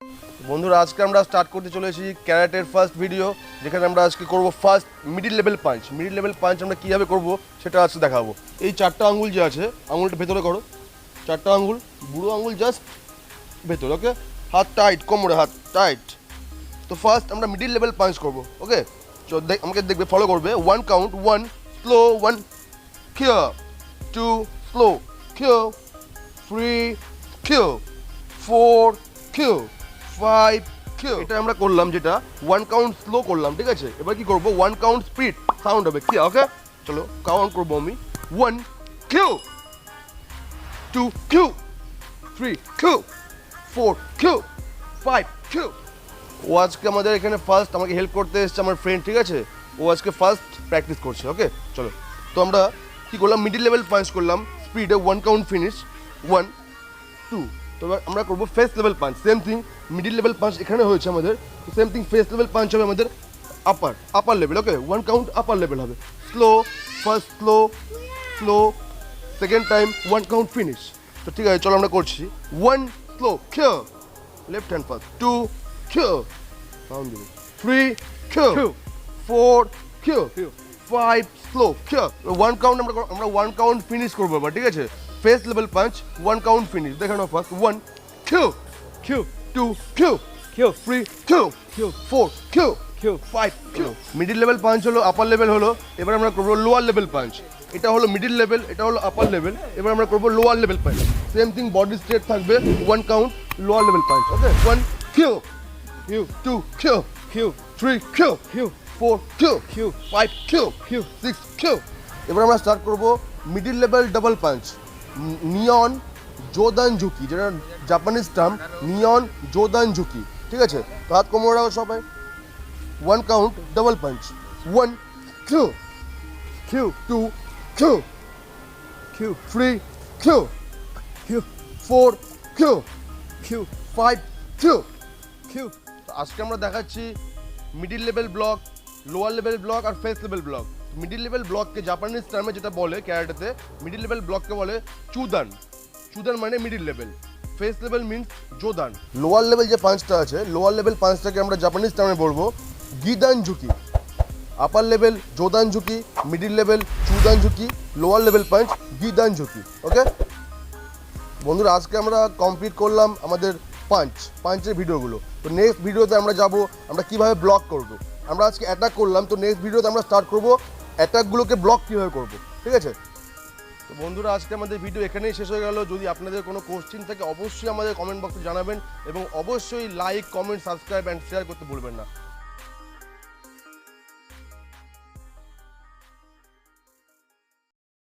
বন্ধুরা আজকে আমরা স্টার্ট করতে চলেছি ক্যারাটের ফার্স্ট ভিডিও, যেখানে আমরা আজকে করব first middle level punch. Middle level punch আমরা কীভাবে করব সেটা আজকে দেখাবো। এই চারটা আঙ্গুল যে আছে, আঙুলটা ভেতরে করো, চারটা আঙ্গুল, বুড়ো আঙ্গুল জাস্ট ভেতরে, ওকে? হাত টাইট, কোমরে হাত টাইট। তো ফার্স্ট আমরা মিডিল লেভেল পাঞ্চ করব, ওকে? আমাকে দেখবে, ফলো করবে। 1 count, 1 slow, 1 Q, 2 slow cue, 3 Q, 4 Q, 5 cue. এটা আমরা করলাম, যেটা 1 কাউন্ট স্লো করলাম, ঠিক আছে? এবার কি করব, 1 কাউন্ট স্পিড সাউন্ড হবে কি, ওকে? চলো কাউন্ট করবো আমি। 1 কিউ, 2 কিউ, 3 কিউ, 4 কিউ, 5 কিউ। ও আজকে আমাদের এখানে ফার্স্ট আমাকে হেল্প করতে এসেছে, আমার ফ্রেন্ড, ঠিক আছে? ও আজকে ফার্স্ট প্র্যাকটিস করছে, ওকে? চলো, তো আমরা কি করলাম, মিডিল লেভেল পাঞ্চ করলাম স্পিডে, 1 কাউন্ট ফিনিশ, 1 2। তো আমরা করবো face level punch, same thing. Middle level punch এখানে হয়েছে আমাদের, same thing face level punch হবে আমাদের upper level, okay? 1 count upper level হবে, slow, first slow, slow, second time 1 count finish. তো ঠিক আছে, চলো আমরা করছি। 1 slow cue, left hand first, 2 cue, sound দিবি, 3 Q, 4 Q, 5 slow cue. 1 count আমরা 1 কাউন্ট ফিনিশ করবো এবার, ঠিক আছে? Face level punch 1 count finish, দেখানো first. 1 Q, Q, 2 Q, Q, 3 Q, Q, 4 Q, Q. 5 কিউ। মিডিল লেভেল পাঞ্চ হলো, upper level হলো। এবার আমরা করবো লোয়ার লেভেল পাঞ্চ। এটা হলো মিডিল লেভেল, এটা হলো আপার লেভেল। এবার আমরা করবো lower level punch, same thing, body straight থাকবে। 1 count lower level punch, okay? 1 Q, Q, 2 Q, Q, 3 Q, Q, 4 Q, Q, 5 Q, Q. 6 Q. এবার আমরা স্টার্ট করবো মিডিল লেভেল ডাবল পাঞ্চ, নিয়ন জোদান ঝুঁকি, যেটা জাপানিজ টার্ম, নিয়ন জোদান ঝুঁকি, ঠিক আছে? তো হাত কোমরে রাখো সবাই। 1 count double punch, 1 Q, Q, 2 Q, Q, 3 Q, Q, 4 Q, Q, 5 Q. Q. তো আজকে আমরা দেখাচ্ছি middle level block, lower level block আর face level block. Middle level ব্লককে জাপানিজ টার্মে যেটা বলে ক্যারাটেতে, মিডিল লেভেল ব্লককে বলে চুদান। চুদান মানে middle level, face level means জোদান। লোয়ার লেভেল যে পাঁচটা আছে, লোয়ার লেভেল পাঁচটাকে আমরা জাপানিজ টার্মে বলবো গিদান ঝুঁকি। আপার লেভেল জোদান ঝুঁকি, মিডিল লেভেল চুদান ঝুঁকি, লোয়ার লেভেল পাঞ্চ গিদান ঝুঁকি, ওকে? বন্ধুরা আজকে আমরা কমপ্লিট করলাম আমাদের পাঞ্চের ভিডিওগুলো। তো নেক্সট ভিডিওতে আমরা যাব আমরা কিভাবে ব্লক করব। আমরা আজকে অ্যাটাক করলাম, তো নেক্সট ভিডিওতে আমরা স্টার্ট করব অ্যাটাকগুলোকে ব্লক কীভাবে করব, ঠিক আছে? তো বন্ধুরা আজকে আমাদের ভিডিও এখানেই শেষ হয়ে গেল। যদি আপনাদের কোনো কোশ্চেন থাকে অবশ্যই আমাদের কমেন্ট বক্সে জানাবেন, এবং অবশ্যই like, comment, subscribe and share করতে ভুলবেন না।